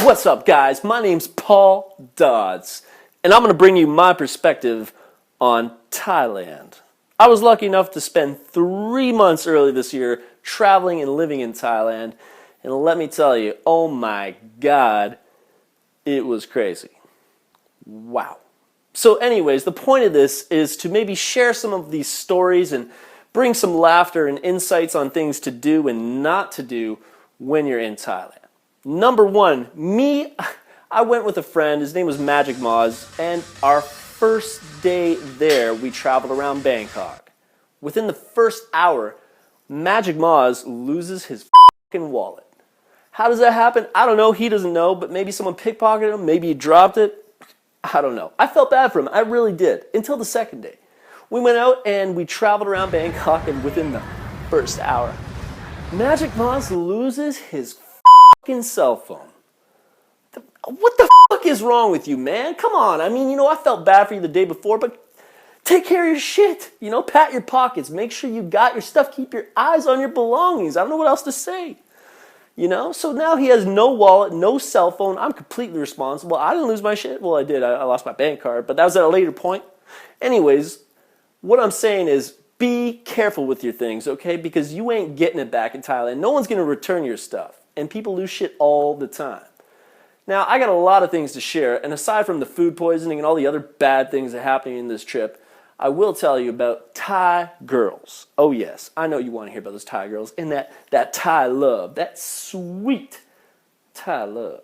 What's up, guys? My name's Paul Dodds, and I'm going to bring you my perspective on Thailand. I was lucky enough to spend 3 months early this year traveling and living in Thailand, and let me tell you, oh my God, it was crazy. Wow. So anyways, the point of this is to maybe share some of these stories and bring some laughter and insights on things to do and not to do when you're in Thailand. Number one, I went with a friend. His name was Magic Moz, and our first day there, we traveled around Bangkok. Within the first hour, Magic Moz loses his fucking wallet. How does that happen? I don't know. He doesn't know, but maybe someone pickpocketed him. Maybe he dropped it. I don't know. I felt bad for him. I really did. Until the second day. We went out and we traveled around Bangkok, and within the first hour, Magic Moz loses his fucking cell phone. What the fuck is wrong with you, man? Come on. I mean, I felt bad for you the day before, but take care of your shit. Pat your pockets. Make sure you got your stuff. Keep your eyes on your belongings. I don't know what else to say. So now he has no wallet, no cell phone. I'm completely responsible. I didn't lose my shit. Well, I did. I lost my bank card, but that was at a later point. Anyways, what I'm saying is be careful with your things, okay? Because you ain't getting it back in Thailand. No one's going to return your stuff. And people lose shit all the time. Now, I got a lot of things to share, and aside from the food poisoning and all the other bad things that happened in this trip, I will tell you about Thai girls. Oh yes, I know you want to hear about those Thai girls and that Thai love, that sweet Thai love.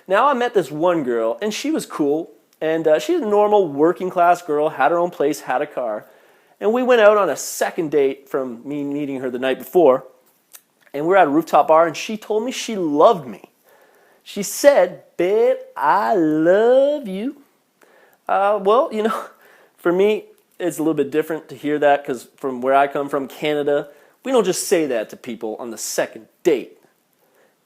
Now, I met this one girl, and she was cool, and she's a normal working class girl, had her own place, had a car, and we went out on a second date from me meeting her the night before. And we're at a rooftop bar, and she told me she loved me. She said, babe, I love you. Well, for me, it's a little bit different to hear that, because from where I come from, Canada, we don't just say that to people on the second date.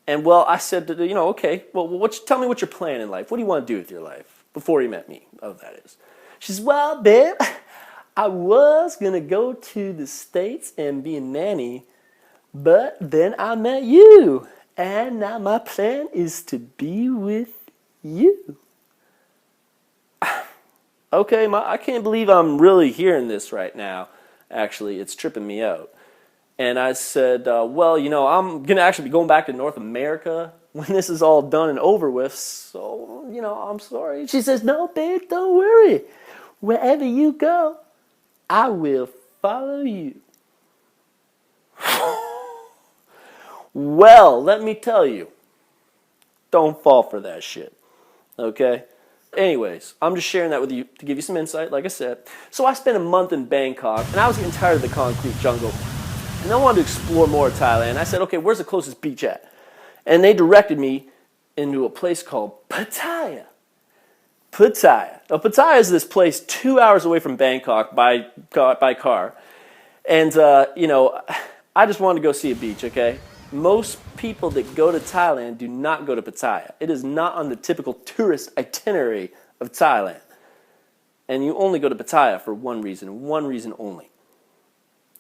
And well, I said to her, okay, well, tell me what you're planning in life. What do you want to do with your life? Before you met me, that is. She says, well, babe, I was going to go to the States and be a nanny, but then I met you, and now my plan is to be with you. Okay, I can't believe I'm really hearing this right now. Actually, it's tripping me out. And I said, well, I'm going to actually be going back to North America when this is all done and over with, so, I'm sorry. She says, no, babe, don't worry. Wherever you go, I will follow you. Well, let me tell you, don't fall for that shit, okay? Anyways, I'm just sharing that with you to give you some insight, like I said. So I spent a month in Bangkok, and I was getting tired of the concrete jungle, and I wanted to explore more of Thailand. I said, okay, where's the closest beach at? And they directed me into a place called Pattaya. Pattaya. Now, Pattaya is this place 2 hours away from Bangkok by car. And, I just wanted to go see a beach, okay? Most people that go to Thailand do not go to Pattaya. It is not on the typical tourist itinerary of Thailand. And you only go to Pattaya for one reason only.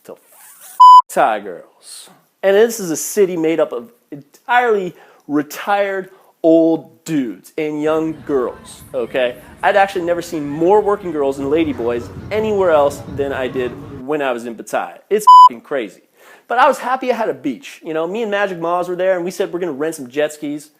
To Thai girls. And this is a city made up of entirely retired old dudes and young girls, okay? I'd actually never seen more working girls and ladyboys anywhere else than I did when I was in Pattaya. It's f***ing crazy. But I was happy I had a beach. Me and Magic Moz were there, and we said we're going to rent some jet skis.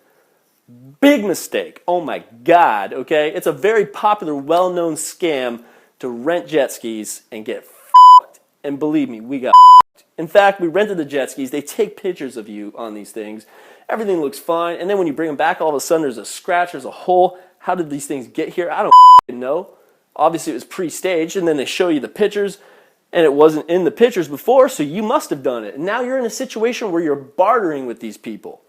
Big mistake. Oh my God, okay? It's a very popular, well-known scam to rent jet skis and get f***ed. And believe me, we got f***ed. In fact, we rented the jet skis. They take pictures of you on these things. Everything looks fine, and then when you bring them back, all of a sudden there's a scratch, there's a hole. How did these things get here? I don't f***ing know. Obviously, it was pre-staged, and then they show you the pictures, and it wasn't in the pictures before, so you must have done it. And now you're in a situation where you're bartering with these people.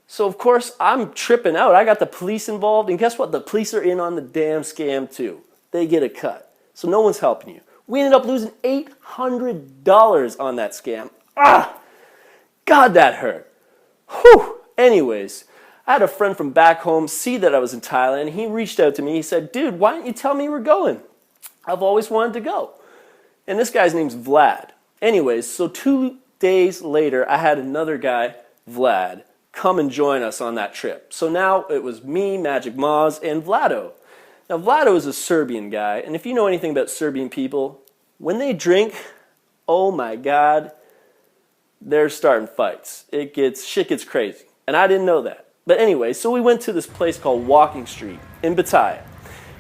So, of course, I'm tripping out. I got the police involved, and guess what? The police are in on the damn scam, too. They get a cut. So no one's helping you. We ended up losing $800 on that scam. God, that hurt. Whew. Anyways, I had a friend from back home see that I was in Thailand. He reached out to me. He said, dude, why didn't you tell me you were going? I've always wanted to go. And this guy's name's Vlad. Anyways, so 2 days later, I had another guy, Vlad, come and join us on that trip. So now it was me, Magic Moz, and Vlado. Now Vlado is a Serbian guy, and if you know anything about Serbian people, when they drink, oh my God, they're starting fights. Shit gets crazy. And I didn't know that. But anyway, so we went to this place called Walking Street in Pattaya.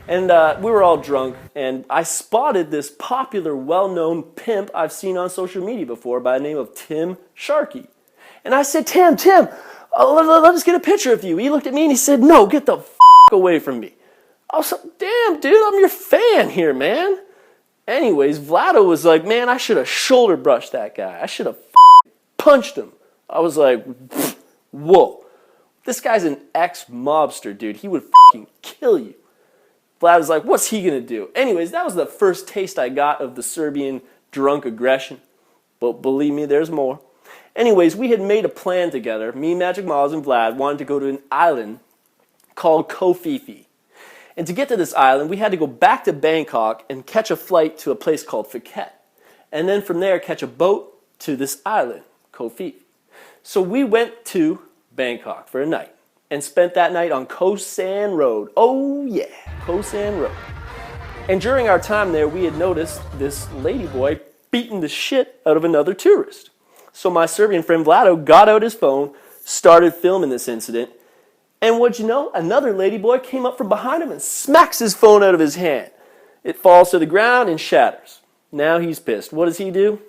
And we were all drunk, and I spotted this popular, well-known pimp I've seen on social media before by the name of Tim Sharkey. And I said, Tim, let us get a picture of you. He looked at me and he said, no, get the f*** away from me. I was like, damn, dude, I'm your fan here, man. Anyways, Vlado was like, man, I should have shoulder brushed that guy. I should have punched him. I was like, whoa. This guy's an ex-mobster, dude. He would fucking kill you. Vlad was like, what's he going to do? Anyways, that was the first taste I got of the Serbian drunk aggression. But believe me, there's more. Anyways, we had made a plan together. Me, Magic Moz, and Vlad wanted to go to an island called Koh Phi Phi. And to get to this island, we had to go back to Bangkok and catch a flight to a place called Phuket. And then from there, catch a boat to this island, Koh Phi Phi. So we went to Bangkok for a night and spent that night on Koh San Road. Oh yeah, Koh San Road. And during our time there, we had noticed this ladyboy beating the shit out of another tourist. So my Serbian friend Vlado got out his phone, started filming this incident, and what'd you know? Another ladyboy came up from behind him and smacks his phone out of his hand. It falls to the ground and shatters. Now he's pissed. What does he do?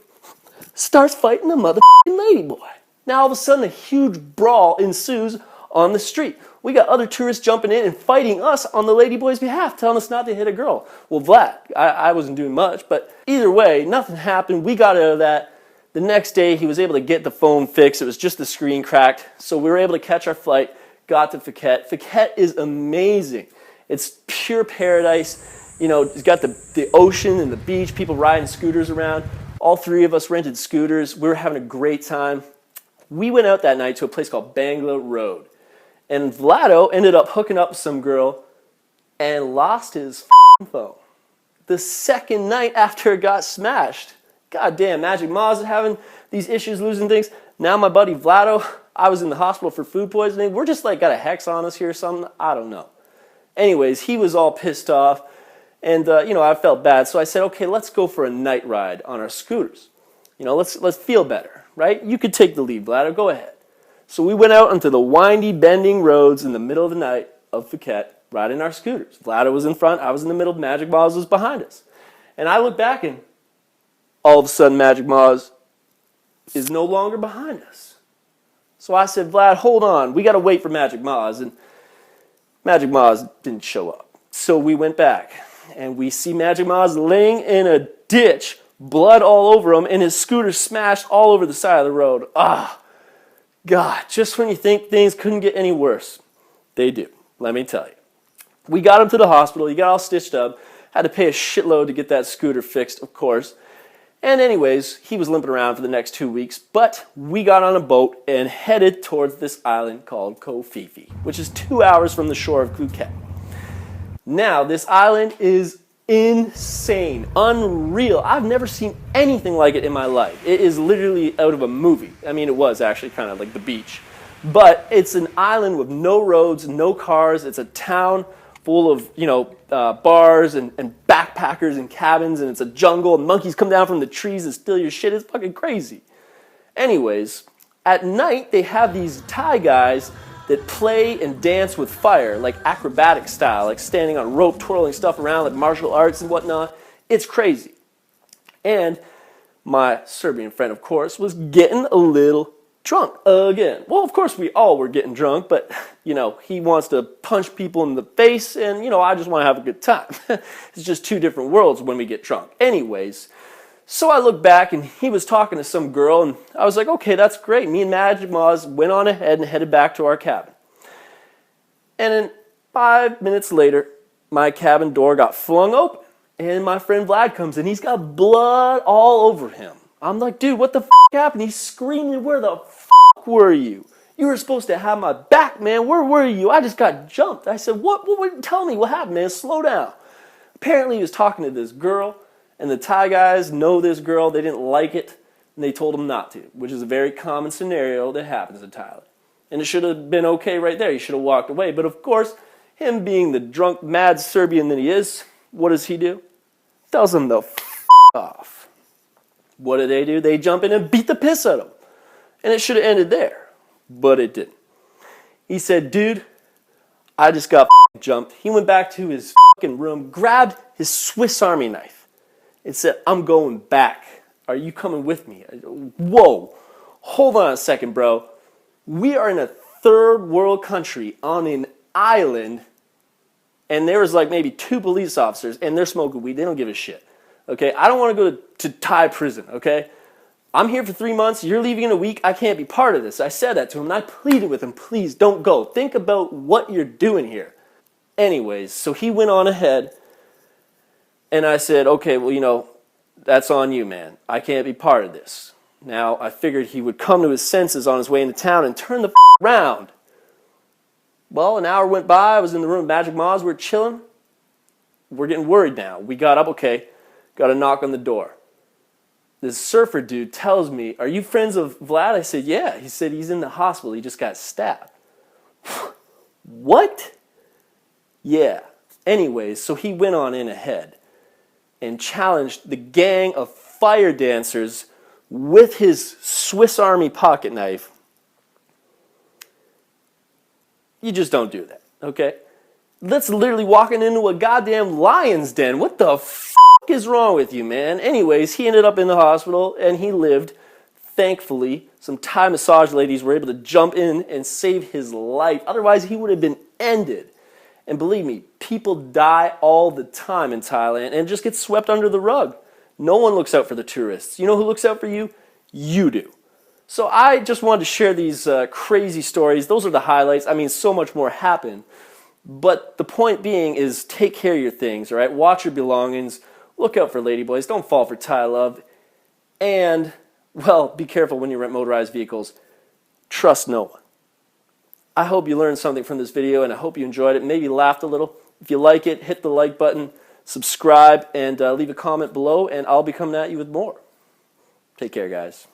Starts fighting the motherfucking ladyboy. Now all of a sudden a huge brawl ensues on the street. We got other tourists jumping in and fighting us on the ladyboy's behalf, telling us not to hit a girl. Well, Vlad, I wasn't doing much, but either way, nothing happened. We got out of that. The next day, he was able to get the phone fixed. It was just the screen cracked. So we were able to catch our flight, got to Phuket. Phuket is amazing. It's pure paradise. You know, it's got the ocean and the beach, people riding scooters around. All three of us rented scooters. We were having a great time. We went out that night to a place called Bangla Road. And Vlado ended up hooking up with some girl and lost his phone. The second night after it got smashed. God damn, Magic Moz is having these issues losing things. Now my buddy Vlado, I was in the hospital for food poisoning. We're just like got a hex on us here or something. I don't know. Anyways, he was all pissed off. And, I felt bad. So I said, okay, let's go for a night ride on our scooters. Let's feel better, right? You could take the lead, Vlado. Go ahead. So we went out onto the windy, bending roads in the middle of the night of Phuket, riding our scooters. Vlado was in front. I was in the middle. Magic Moz was behind us. And I looked back and all of a sudden, Magic Moz is no longer behind us. So I said, Vlad, hold on. We got to wait for Magic Moz. And Magic Moz didn't show up. So we went back. And we see Magic Moz laying in a ditch, blood all over him, and his scooter smashed all over the side of the road. God, just when you think things couldn't get any worse, they do. Let me tell you. We got him to the hospital. He got all stitched up. Had to pay a shitload to get that scooter fixed, of course. And anyways, he was limping around for the next 2 weeks, but we got on a boat and headed towards this island called Koh Phi Phi, which is 2 hours from the shore of Phuket. Now, this island is insane, unreal. I've never seen anything like it in my life. It is literally out of a movie. I mean, it was actually kind of like the beach. But it's an island with no roads, no cars. It's a town full of, bars and backpackers and cabins, and it's a jungle, and monkeys come down from the trees and steal your shit. It's fucking crazy. Anyways, at night, they have these Thai guys that play and dance with fire, like acrobatic style, like standing on rope, twirling stuff around, like martial arts and whatnot. It's crazy. And my Serbian friend, of course, was getting a little drunk again. Well, of course, we all were getting drunk, but, he wants to punch people in the face, and, I just want to have a good time. It's just two different worlds when we get drunk. Anyways, so I looked back, and he was talking to some girl, and I was like, okay, that's great. Me and Magic Moz went on ahead and headed back to our cabin. And then 5 minutes later, my cabin door got flung open, and my friend Vlad comes in. He's got blood all over him. I'm like, dude, what the happened? He's screaming, where the were you? You were supposed to have my back, man. Where were you? I just got jumped. I said, what? Tell me what happened, man. Slow down. Apparently, he was talking to this girl, and the Thai guys know this girl. They didn't like it, and they told him not to, which is a very common scenario that happens in Thailand. And it should have been okay right there. He should have walked away. But of course, him being the drunk, mad Serbian that he is, what does he do? Tells him to f*** off. What do? They jump in and beat the piss out of him. And it should have ended there. But it didn't. He said, dude, I just got jumped. He went back to his room, grabbed his Swiss Army knife, and said, I'm going back. Are you coming with me? Whoa. Hold on a second, bro. We are in a third world country on an island, and there was like maybe 2 police officers, and they're smoking weed. They don't give a shit. Okay? I don't want to go to Thai prison, okay? I'm here for 3 months. You're leaving in a week. I can't be part of this. I said that to him, and I pleaded with him, please don't go. Think about what you're doing here. Anyways, so he went on ahead, and I said, okay, well, that's on you, man. I can't be part of this. Now, I figured he would come to his senses on his way into town and turn the around. Well, an hour went by. I was in the room with Magic Moz. We're chilling. We're getting worried now. We got up, okay, got a knock on the door. This surfer dude tells me, are you friends of Vlad? I said, yeah. He said, he's in the hospital. He just got stabbed. What? Yeah. Anyways, so he went on in ahead and challenged the gang of fire dancers with his Swiss Army pocket knife. You just don't do that, okay? That's literally walking into a goddamn lion's den. What the f*** is wrong with you, man? Anyways, he ended up in the hospital, and he lived. Thankfully, some Thai massage ladies were able to jump in and save his life. Otherwise, he would have been ended. And believe me, people die all the time in Thailand and just get swept under the rug. No one looks out for the tourists. You know who looks out for you? You do. So I just wanted to share these crazy stories. Those are the highlights. I mean, so much more happened. But the point being is take care of your things, all right? Watch your belongings. Look out for ladyboys. Don't fall for Thai love. And, well, be careful when you rent motorized vehicles. Trust no one. I hope you learned something from this video, and I hope you enjoyed it. Maybe laughed a little. If you like it, hit the like button, subscribe, and leave a comment below, and I'll be coming at you with more. Take care, guys.